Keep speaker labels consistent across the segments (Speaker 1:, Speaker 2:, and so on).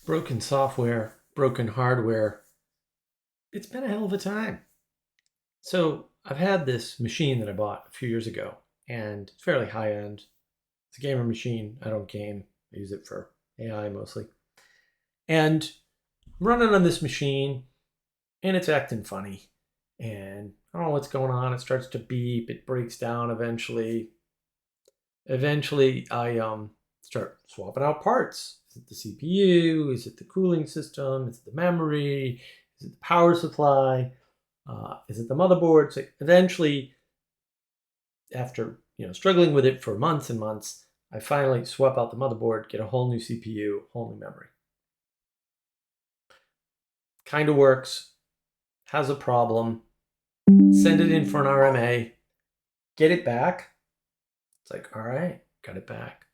Speaker 1: broken software, broken hardware. It's been a hell of a time. So I've had this machine that I bought a few years ago, and it's fairly high end. It's a gamer machine. I don't game. I use it for AI mostly. And I'm running on this machine, and it's acting funny. And I don't know what's going on. It starts to beep. It breaks down eventually. Eventually, I start swapping out parts. Is it the CPU? Is it the cooling system? Is it the memory? Is it the power supply? Is it the motherboard? So eventually, after struggling with it for months and months, I finally swap out the motherboard, get a whole new CPU, whole new memory. Kind of works. Has a problem. Send it in for an RMA. Get it back. It's like, all right, got it back.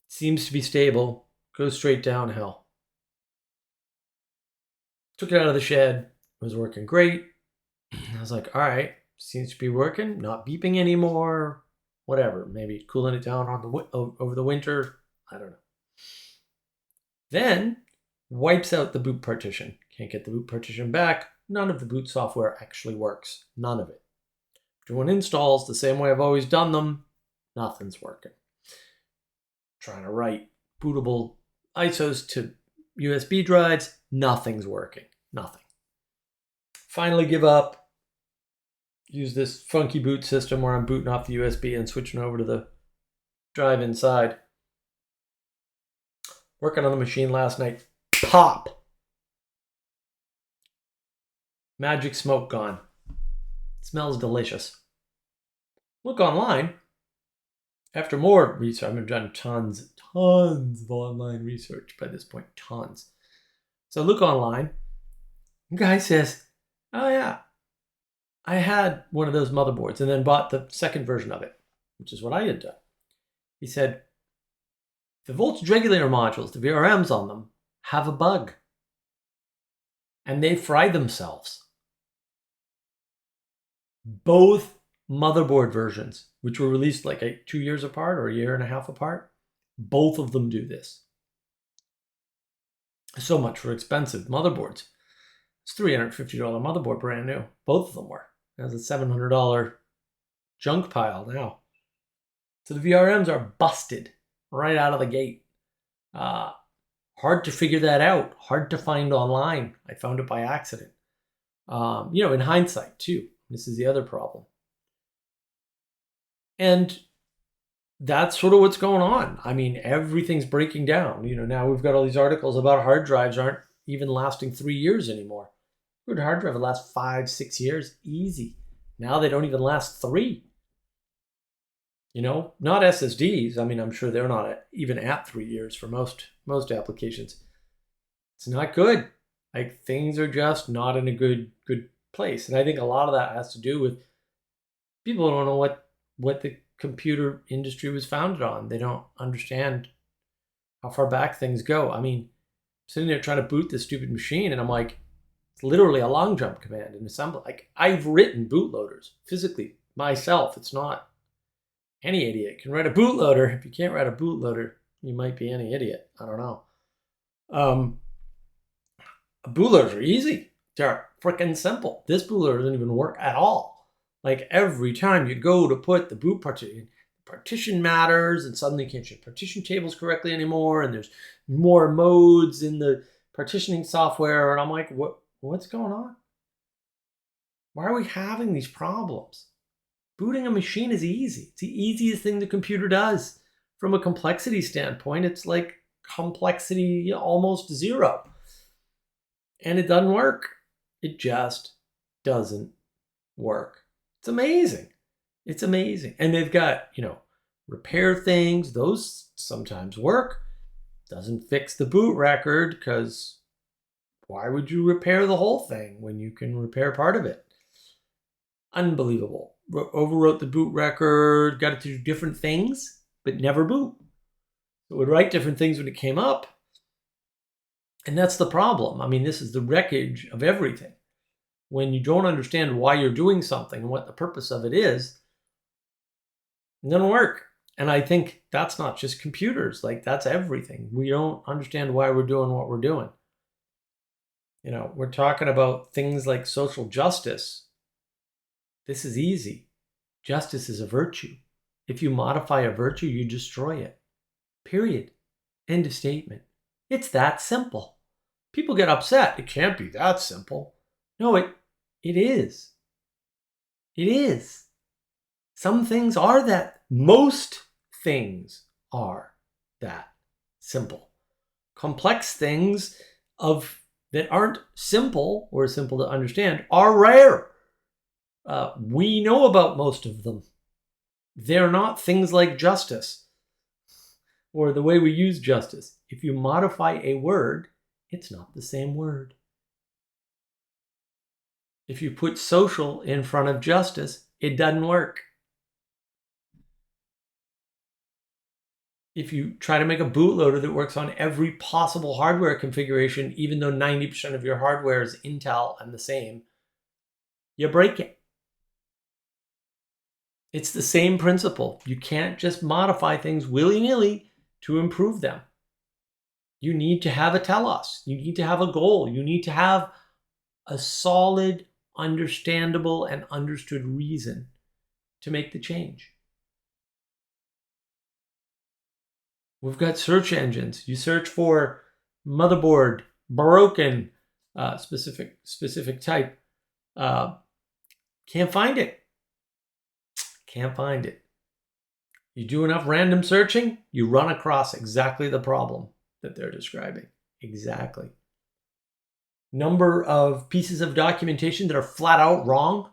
Speaker 1: Seems to be stable. Goes straight downhill. Took it out of the shed. It was working great. I was like, all right, seems to be working. Not beeping anymore. Whatever. Maybe cooling it down on over the winter. I don't know. Then wipes out the boot partition. Can't get the boot partition back. None of the boot software actually works. None of it. Doing installs the same way I've always done them. Nothing's working. Trying to write bootable ISOs to USB drives. Nothing's working. Nothing. Finally give up. Use this funky boot system where I'm booting off the USB and switching over to the drive inside. Working on the machine last night. Pop! Magic smoke gone. Smells delicious. Look online. After more research, I've done tons of online research by this point. Tons. So look online. The guy says, oh yeah, I had one of those motherboards and then bought the second version of it, which is what I had done. He said, the voltage regulator modules, the VRMs on them, have a bug. And they fry themselves. Both motherboard versions, which were released like 2 years apart or a year and a half apart, both of them do this. So much for expensive motherboards. It's $350 motherboard, brand new. Both of them were. That's a $700 junk pile now. So the VRMs are busted right out of the gate. Hard to figure that out. Hard to find online. I found it by accident. In hindsight too. This is the other problem. And that's sort of what's going on. I mean, everything's breaking down. Now we've got all these articles about hard drives aren't even lasting 3 years anymore. Good hard drive would last 5-6 years, easy. Now they don't even last 3. Not SSDs. I mean, I'm sure they're not even at 3 years for most applications. It's not good. Like, things are just not in a good place. And I think a lot of that has to do with people don't know what the computer industry was founded on. They don't understand how far back things go. I mean, sitting there trying to boot this stupid machine, and I'm like, it's literally a long jump command in assembly. Like, I've written bootloaders physically myself. It's not any idiot can write a bootloader. If you can't write a bootloader, you might be any idiot. I don't know. Bootloaders are easy. They're freaking simple. This bootloader doesn't even work at all. Like, every time you go to put the boot partition matters, and suddenly you can't check partition tables correctly anymore, and there's more modes in the partitioning software, and I'm like, what's going on? Why are we having these problems? Booting a machine is easy. It's the easiest thing the computer does. From a complexity standpoint, it's like complexity almost zero. And it doesn't work. It just doesn't work. It's amazing. It's amazing. And they've got, repair things. Those sometimes work. Doesn't fix the boot record, because why would you repair the whole thing when you can repair part of it? Unbelievable. Overwrote the boot record, got it to do different things, but never boot. It would write different things when it came up. And that's the problem. I mean, this is the wreckage of everything. When you don't understand why you're doing something and what the purpose of it is, it doesn't work. And I think that's not just computers, like that's everything. We don't understand why we're doing what we're doing. You know, we're talking about things like social justice. This is easy. Justice is a virtue. If you modify a virtue, you destroy it. Period. End of statement. It's that simple. People get upset. It can't be that simple. No, it is. It is. Some things are that. Most things are that simple. Complex things that aren't simple or simple to understand are rare. We know about most of them. They're not things like justice or the way we use justice. If you modify a word, it's not the same word. If you put social in front of justice, it doesn't work. If you try to make a bootloader that works on every possible hardware configuration, even though 90% of your hardware is Intel and the same, you break it. It's the same principle. You can't just modify things willy-nilly to improve them. You need to have a telos. You need to have a goal. You need to have a solid, understandable, and understood reason to make the change. We've got search engines. You search for motherboard, broken, specific type. Can't find it. Can't find it. You do enough random searching, you run across exactly the problem that they're describing. Exactly. Number of pieces of documentation that are flat out wrong.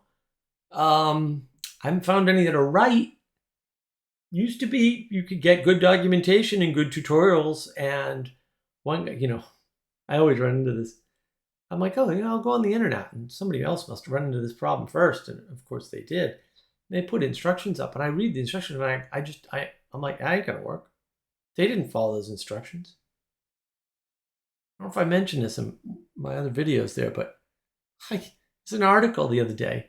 Speaker 1: I haven't found any that are right. Used to be you could get good documentation and good tutorials, and I always run into this. I'm like, I'll go on the internet, and somebody else must have run into this problem first, and of course they did. They put instructions up, and I read the instructions, and I'm like, that ain't gonna work. They didn't follow those instructions. I don't know if I mentioned this in my other videos there, but it's an article the other day,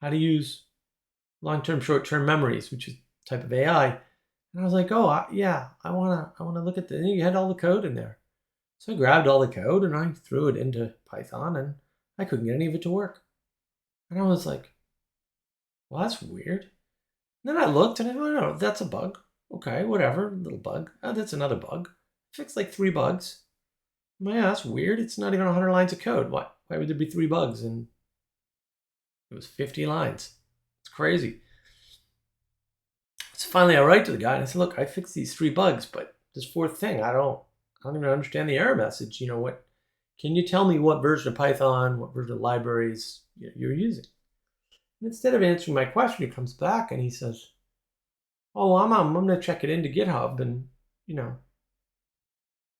Speaker 1: how to use long-term, short-term memories, which is a type of AI. And I was like, I wanna look at the. And you had all the code in there, so I grabbed all the code and I threw it into Python, and I couldn't get any of it to work. And I was like, well, that's weird. And then I looked and I thought, no, that's a bug. Okay, whatever, little bug. Oh, that's another bug. Fixed like 3 bugs. Yeah, that's weird. It's not even 100 lines of code. Why would there be 3 bugs? And it was 50 lines. It's crazy. So finally I write to the guy and I said, look, I fixed these 3 bugs, but this 4th thing, I don't even understand the error message. What? Can you tell me what version of Python, what version of libraries you're using? And instead of answering my question, he comes back and he says, oh, I'm going to check it into GitHub and,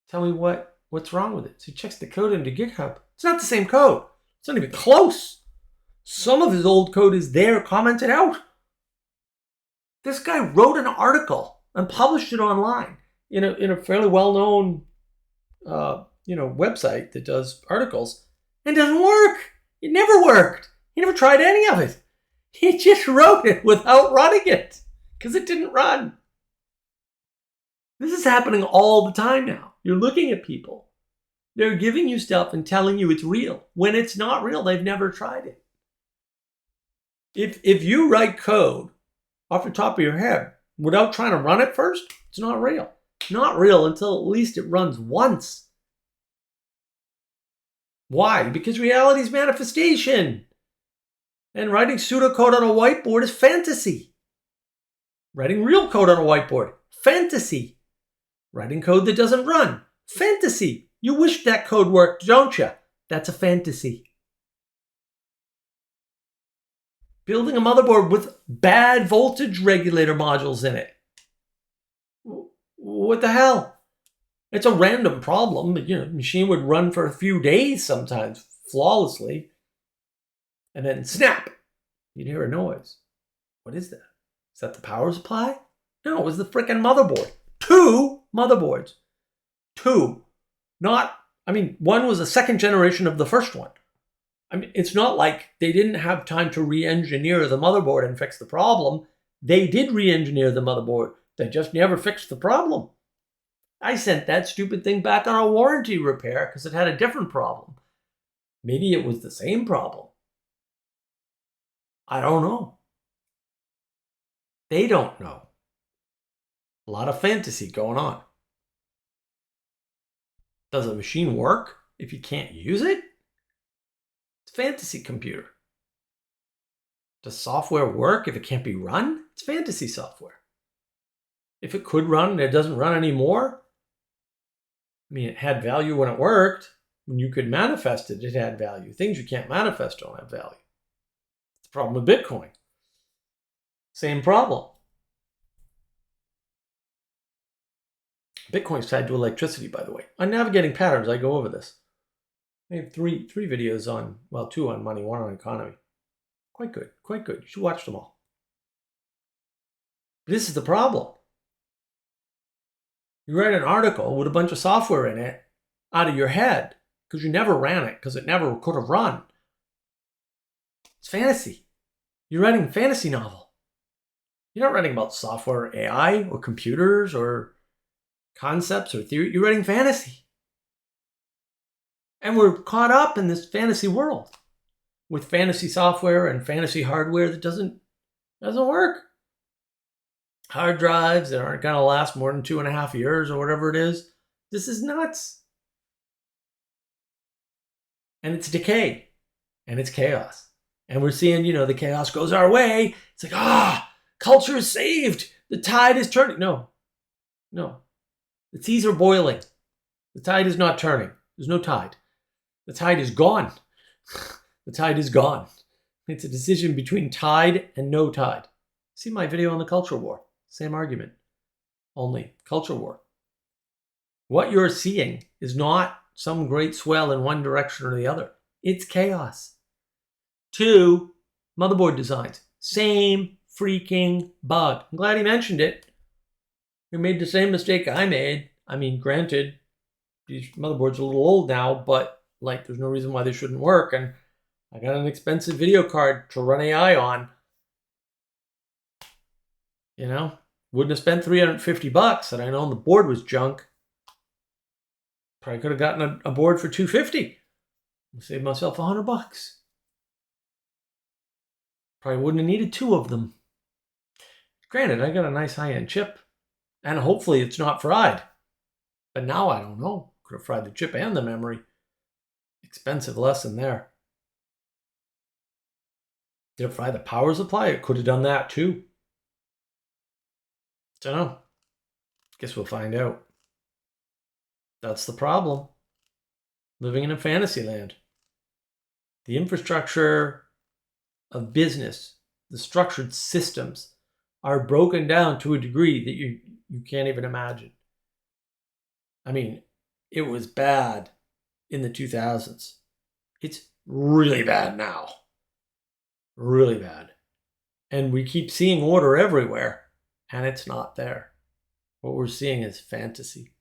Speaker 1: tell me what's wrong with it. So he checks the code into GitHub. It's not the same code. It's not even close. Some of his old code is there, commented out. This guy wrote an article and published it online in a fairly well-known, website that does articles, and it doesn't work. It never worked. He never tried any of it. He just wrote it without running it because it didn't run. This is happening all the time now. You're looking at people. They're giving you stuff and telling you it's real. When it's not real, they've never tried it. If you write code off the top of your head without trying to run it first, it's not real. Not real until at least it runs once. Why? Because reality is manifestation. And writing pseudocode on a whiteboard is fantasy. Writing real code on a whiteboard, fantasy. Writing code that doesn't run, fantasy. You wish that code worked, don't you? That's a fantasy. Building a motherboard with bad voltage regulator modules in it. What the hell? It's a random problem. The machine would run for a few days sometimes, flawlessly. And then snap, you'd hear a noise. What is that? Is that the power supply? No, it was the frickin' motherboard. 2 motherboards. 2. One was a second generation of the first one. It's not like they didn't have time to re-engineer the motherboard and fix the problem. They did re-engineer the motherboard. They just never fixed the problem. I sent that stupid thing back on a warranty repair because it had a different problem. Maybe it was the same problem. I don't know. They don't know. A lot of fantasy going on. Does a machine work if you can't use it? It's a fantasy computer. Does software work if it can't be run? It's fantasy software. If it could run and it doesn't run anymore, I mean, it had value when it worked. When you could manifest it, it had value. Things you can't manifest don't have value. It's the problem with Bitcoin. Same problem. Bitcoin's tied to electricity, by the way. On Navigating Patterns, I go over this. I have three videos on, well, 2 on money, 1 on economy. Quite good, quite good. You should watch them all. But this is the problem. You write an article with a bunch of software in it out of your head because you never ran it, because it never could have run. It's fantasy. You're writing a fantasy novel. You're not writing about software or AI or computers or concepts or theory. You're writing fantasy. And we're caught up in this fantasy world with fantasy software and fantasy hardware that doesn't work. Hard drives that aren't going to last more than 2.5 years or whatever it is. This is nuts. And it's decay. And it's chaos. And we're seeing, the chaos goes our way. It's like, culture is saved. The tide is turning. No. The seas are boiling. The tide is not turning. There's no tide. The tide is gone. The tide is gone. It's a decision between tide and no tide. See my video on the culture war. Same argument. Only culture war. What you're seeing is not some great swell in one direction or the other. It's chaos. 2, motherboard designs. Same freaking bug. I'm glad he mentioned it. He made the same mistake I made. I mean, granted, these motherboards are a little old now, but there's no reason why they shouldn't work. And I got an expensive video card to run AI on. Wouldn't have spent $350 had I known the board was junk. Probably could have gotten a board for $250. Saved myself $100. Probably wouldn't have needed 2 of them. Granted, I got a nice high-end chip, and hopefully it's not fried. But now I don't know. Could have fried the chip and the memory. Expensive lesson there. Did it fry the power supply? It could have done that too. Don't know. Guess we'll find out. That's the problem. Living in a fantasy land. The infrastructure of business, the structured systems are broken down to a degree that you can't even imagine. I mean, it was bad in the 2000s. It's really bad now. Really bad. And we keep seeing order everywhere, and it's not there. What we're seeing is fantasy.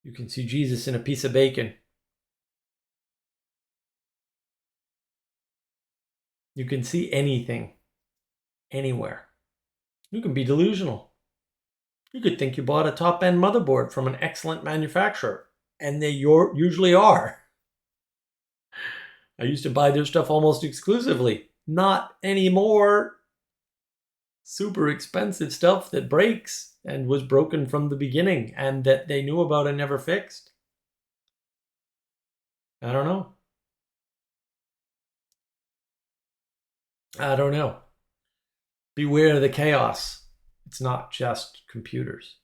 Speaker 1: You can see Jesus in a piece of bacon. You can see anything, anywhere. You can be delusional. You could think you bought a top-end motherboard from an excellent manufacturer, and they usually are. I used to buy their stuff almost exclusively. Not anymore. Super expensive stuff that breaks and was broken from the beginning and that they knew about and never fixed. I don't know. Beware the chaos. It's not just computers.